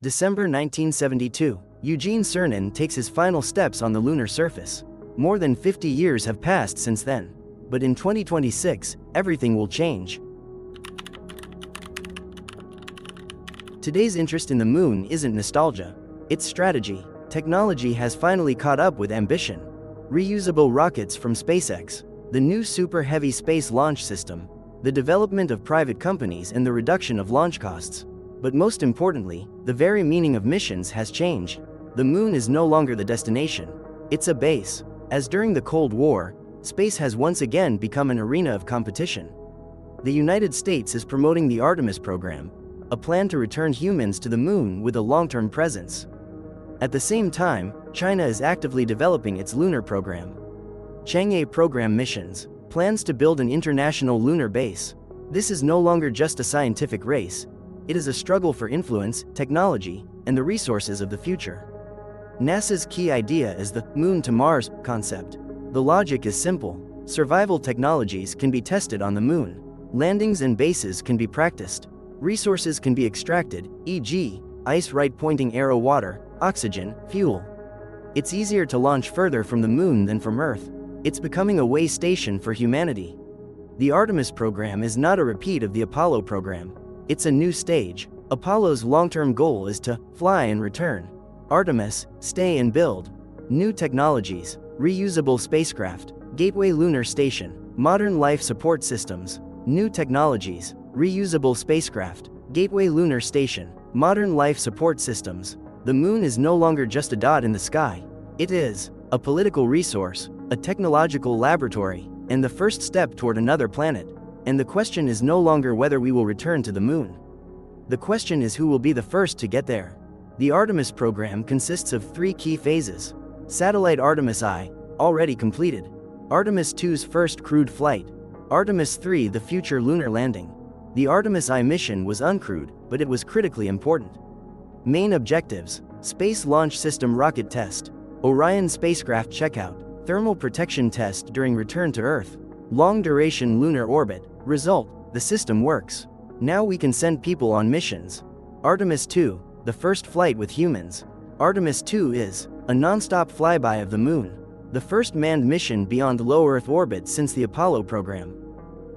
December 1972, Eugene Cernan takes his final steps on the lunar surface. More than 50 years have passed since then. But in 2026, everything will change. Today's interest in the moon isn't nostalgia. It's strategy. Technology has finally caught up with ambition. Reusable rockets from SpaceX, the new Super Heavy Space Launch System, the development of private companies and the reduction of launch costs. But most importantly, the very meaning of missions has changed. The moon is no longer the destination. It's a base. As during the Cold War, space has once again become an arena of competition. The United States is promoting the Artemis program, a plan to return humans to the moon with a long-term presence. At the same time, China is actively developing its lunar program. Chang'e program missions, plans to build an international lunar base. This is no longer just a scientific race. It is a struggle for influence, technology, and the resources of the future. NASA's key idea is the "Moon to Mars" concept. The logic is simple. Survival technologies can be tested on the moon. Landings and bases can be practiced. Resources can be extracted, e.g., ice, right pointing arrow, water, oxygen, fuel. It's easier to launch further from the moon than from Earth. It's becoming a way station for humanity. The Artemis program is not a repeat of the Apollo program. It's a new stage. Apollo's long-term goal is to fly and return. Artemis, stay and build. New technologies, reusable spacecraft, gateway lunar station, modern life support systems. New technologies, reusable spacecraft, gateway lunar station, modern life support systems. The moon is no longer just a dot in the sky. It is a political resource, a technological laboratory, and the first step toward another planet. And the question is no longer whether we will return to the moon. The question is who will be the first to get there. The Artemis program consists of 3 key phases. Satellite Artemis I, already completed. Artemis II's first crewed flight. Artemis III, the future lunar landing. The Artemis I mission was uncrewed, but it was critically important. Main objectives: Space Launch System rocket test, Orion spacecraft checkout, thermal protection test during return to Earth, long-duration lunar orbit. Result: the system works. Now we can send people on missions. Artemis II, the first flight with humans. Artemis II is a non-stop flyby of the moon, the first manned mission beyond low Earth orbit since the Apollo program.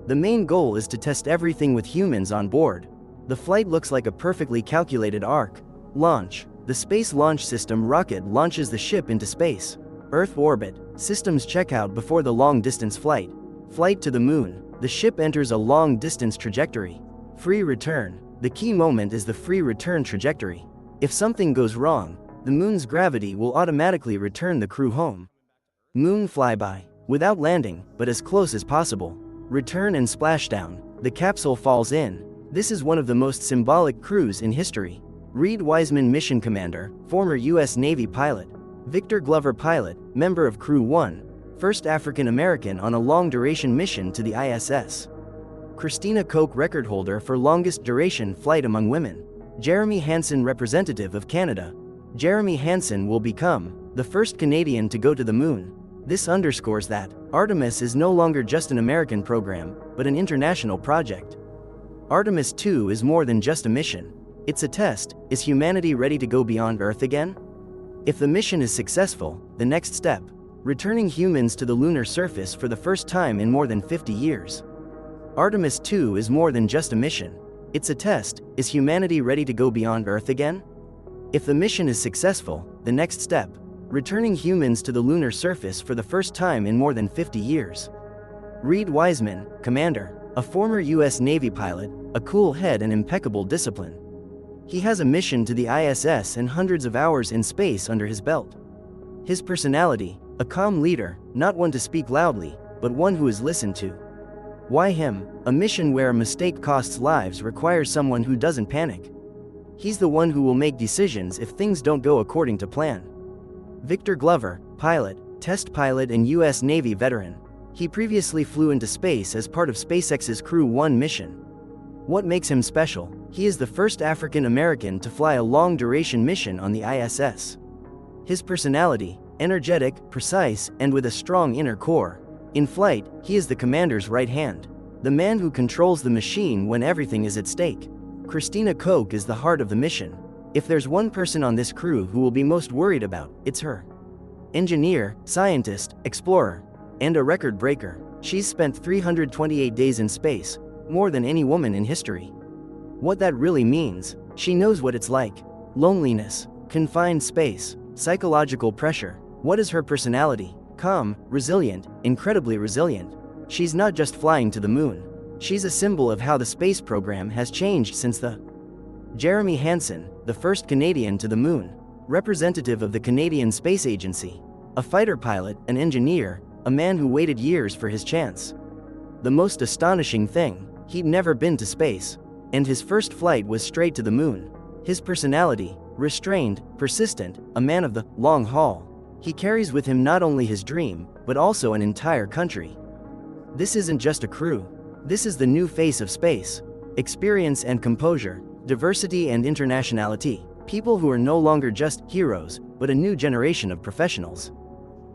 The main goal is to test everything with humans on board. The flight looks like a perfectly calculated arc. Launch: the Space Launch System rocket launches the ship into space. Earth orbit: systems checkout before the long-distance flight. Flight to the moon: the ship enters a long-distance trajectory. Free return: the key moment is the free return trajectory. If something goes wrong, the moon's gravity will automatically return the crew home. Moon flyby: without landing, but as close as possible. Return and splashdown: the capsule falls in. This is one of the most symbolic crews in history. Reed Wiseman mission commander, former U.S. Navy pilot. Victor Glover pilot, member of Crew 1, first African American on a long-duration mission to the ISS. Christina Koch record holder for longest duration flight among women. Jeremy Hansen representative of Canada. Jeremy Hansen will become the first Canadian to go to the moon. This underscores that Artemis is no longer just an American program, but an international project. Artemis II is more than just a mission. It's a test. Is humanity ready to go beyond Earth again? If the mission is successful, the next step: returning humans to the lunar surface for the first time in more than 50 years. Artemis II is more than just a mission. It's a test. Is humanity ready to go beyond Earth again? If the mission is successful, the next step: returning humans to the lunar surface for the first time in more than 50 years. Reed Wiseman, commander, a former U.S. Navy pilot, a cool head and impeccable discipline. He has a mission to the ISS and hundreds of hours in space under his belt. His personality: a calm leader, not one to speak loudly, but one who is listened to. Why him? A mission where a mistake costs lives requires someone who doesn't panic. He's the one who will make decisions if things don't go according to plan. Victor Glover, pilot, test pilot and U.S. Navy veteran. He previously flew into space as part of SpaceX's Crew 1 mission. What makes him special? He is the first African American to fly a long-duration mission on the ISS. His personality: energetic, precise, and with a strong inner core. In flight, he is the commander's right hand, the man who controls the machine when everything is at stake. Christina Koch is the heart of the mission. If there's one person on this crew who will be most worried about, it's her. Engineer, scientist, explorer, and a record breaker. She's spent 328 days in space, more than any woman in history. What that really means, she knows what it's like. Loneliness, confined space, psychological pressure. What is her personality? Calm, resilient, incredibly resilient. She's not just flying to the moon. She's a symbol of how the space program has changed since the Jeremy Hansen, the first Canadian to the moon, representative of the Canadian Space Agency, a fighter pilot, an engineer, a man who waited years for his chance. The most astonishing thing, he'd never been to space, and his first flight was straight to the moon. His personality, restrained, persistent, a man of the long haul. He carries with him not only his dream, but also an entire country. This isn't just a crew. This is the new face of space. Experience and composure, diversity and internationality. People who are no longer just heroes, but a new generation of professionals.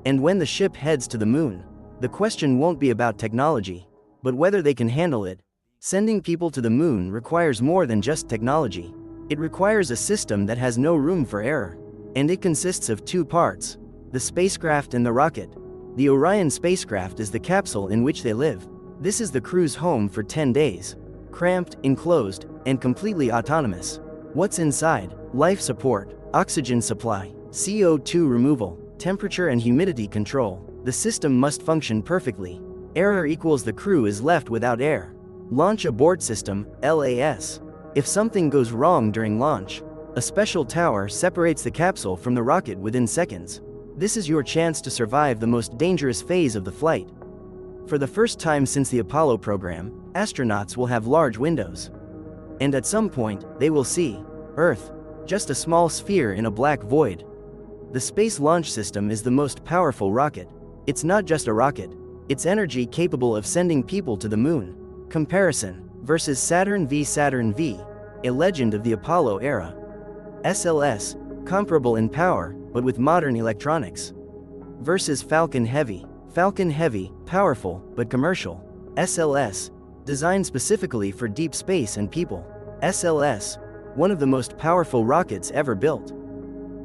And when the ship heads to the moon, the question won't be about technology, but whether they can handle it. Sending people to the moon requires more than just technology. It requires a system that has no room for error. And it consists of two parts: the spacecraft and the rocket. The Orion spacecraft is the capsule in which they live. This is the crew's home for 10 days. Cramped, enclosed, and completely autonomous. What's inside? Life support, oxygen supply, CO2 removal, temperature and humidity control. The system must function perfectly. Error equals the crew is left without air. Launch abort system, LAS. If something goes wrong during launch, a special tower separates the capsule from the rocket within seconds. This is your chance to survive the most dangerous phase of the flight. For the first time since the Apollo program, astronauts will have large windows. And at some point, they will see Earth, just a small sphere in a black void. The Space Launch System is the most powerful rocket. It's not just a rocket, it's energy capable of sending people to the moon. Comparison versus Saturn V, a legend of the Apollo era. SLS, comparable in power, but with modern electronics. Versus Falcon Heavy, powerful, but commercial. SLS, designed specifically for deep space and people. SLS, one of the most powerful rockets ever built.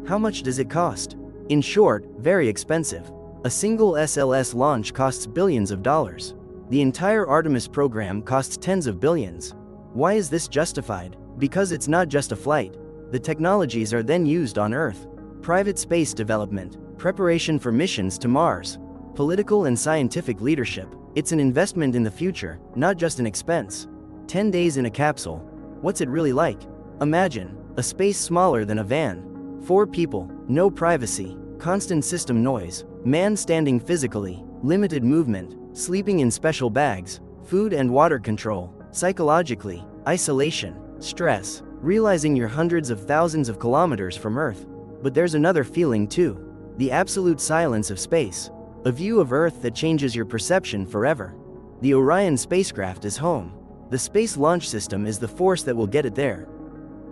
How much does it cost? In short, very expensive. A single SLS launch costs billions of dollars. The entire Artemis program costs tens of billions. Why is this justified? Because it's not just a flight. The technologies are then used on Earth. Private space development, preparation for missions to Mars, political and scientific leadership. It's an investment in the future, not just an expense. 10 days in a capsule. What's it really like? Imagine a space smaller than a van. 4 people, no privacy, constant system noise, man standing physically, limited movement, sleeping in special bags, food and water control, psychologically, isolation, stress, realizing you're hundreds of thousands of kilometers from Earth. But there's another feeling too. The absolute silence of space. A view of Earth that changes your perception forever. The Orion spacecraft is home. The Space Launch System is the force that will get it there.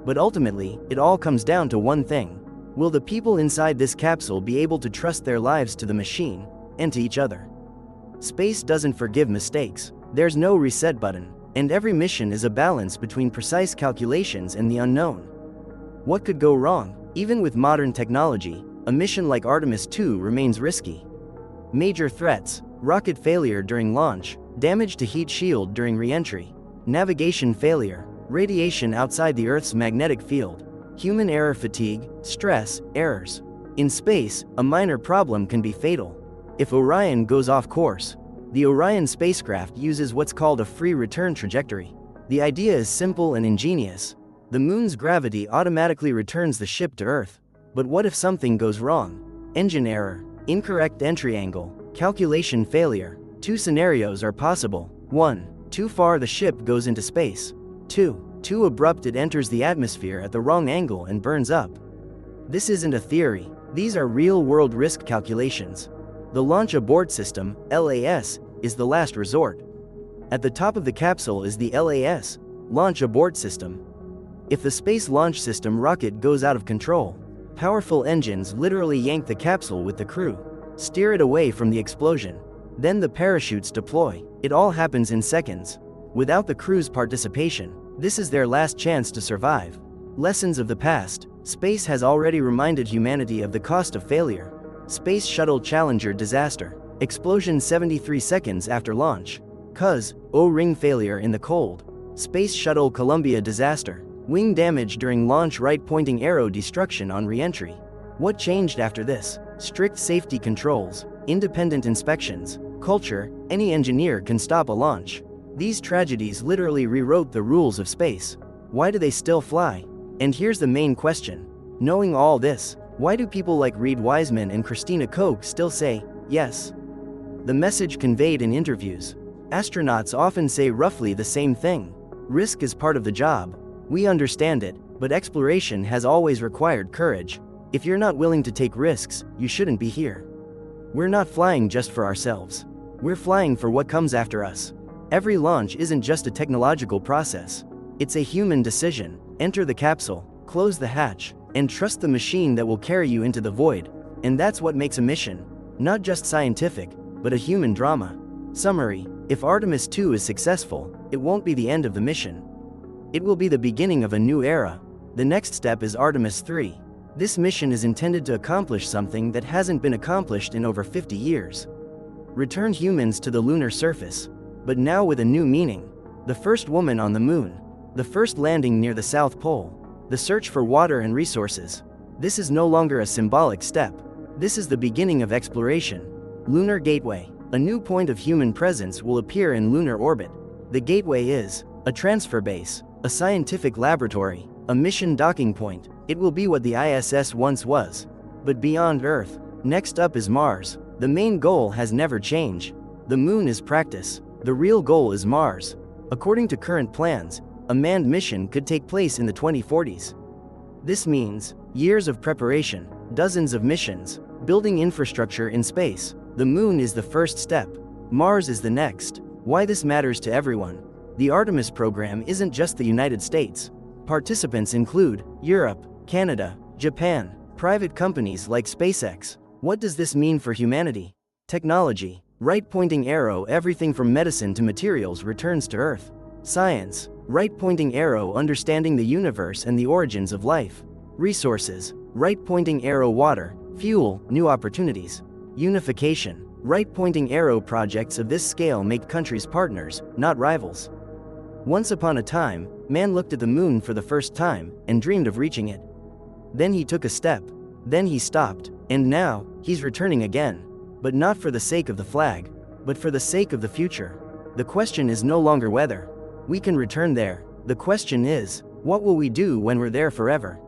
But ultimately, it all comes down to one thing. Will the people inside this capsule be able to trust their lives to the machine, and to each other? Space doesn't forgive mistakes. There's no reset button, and every mission is a balance between precise calculations and the unknown. What could go wrong? Even with modern technology, a mission like Artemis II remains risky. Major threats: rocket failure during launch, damage to heat shield during re-entry, navigation failure, radiation outside the Earth's magnetic field, human error fatigue, stress, errors. In space, a minor problem can be fatal. If Orion goes off course, the Orion spacecraft uses what's called a free return trajectory. The idea is simple and ingenious. The moon's gravity automatically returns the ship to Earth. But what if something goes wrong? Engine error, incorrect entry angle, calculation failure. 2 scenarios are possible. 1. Too far the ship goes into space. 2. Too abrupt it enters the atmosphere at the wrong angle and burns up. This isn't a theory. These are real-world risk calculations. The Launch Abort System, LAS, is the last resort. At the top of the capsule is the LAS, Launch Abort System. If the Space Launch System rocket goes out of control, powerful engines literally yank the capsule with the crew, steer it away from the explosion. Then the parachutes deploy. It all happens in seconds. Without the crew's participation, this is their last chance to survive. Lessons of the past. Space has already reminded humanity of the cost of failure. Space Shuttle Challenger disaster. Explosion 73 seconds after launch. Cause, O-ring failure in the cold. Space Shuttle Columbia disaster. Wing damage during launch, right-pointing arrow destruction on re-entry. What changed after this? Strict safety controls, independent inspections, culture, any engineer can stop a launch. These tragedies literally rewrote the rules of space. Why do they still fly? And here's the main question. Knowing all this, why do people like Reed Wiseman and Christina Koch still say, yes? The message conveyed in interviews. Astronauts often say roughly the same thing. Risk is part of the job. We understand it, but exploration has always required courage. If you're not willing to take risks, you shouldn't be here. We're not flying just for ourselves. We're flying for what comes after us. Every launch isn't just a technological process. It's a human decision. Enter the capsule, close the hatch, and trust the machine that will carry you into the void. And that's what makes a mission not just scientific, but a human drama. Summary: if Artemis II is successful, it won't be the end of the mission. It will be the beginning of a new era. The next step is Artemis III. This mission is intended to accomplish something that hasn't been accomplished in over 50 years. Return humans to the lunar surface, but now with a new meaning. The first woman on the moon. The first landing near the South Pole. The search for water and resources. This is no longer a symbolic step. This is the beginning of exploration. Lunar Gateway. A new point of human presence will appear in lunar orbit. The gateway is a transfer base, a scientific laboratory, a mission docking point. It will be what the ISS once was, but beyond Earth. Next up is Mars. The main goal has never changed. The moon is practice. The real goal is Mars. According to current plans, a manned mission could take place in the 2040s. This means years of preparation, dozens of missions, building infrastructure in space. The moon is the first step. Mars is the next. Why this matters to everyone? The Artemis program isn't just the United States. Participants include Europe, Canada, Japan, private companies like SpaceX. What does this mean for humanity? Technology, right-pointing arrow, everything from medicine to materials returns to Earth. Science, right-pointing arrow, understanding the universe and the origins of life. Resources, right-pointing arrow, water, fuel, new opportunities. Unification, right-pointing arrow, projects of this scale make countries partners, not rivals. Once upon a time, man looked at the moon for the first time and dreamed of reaching it. Then he took a step. Then he stopped. And now, he's returning again. But not for the sake of the flag, but for the sake of the future. The question is no longer whether we can return there. The question is, what will we do when we're there forever?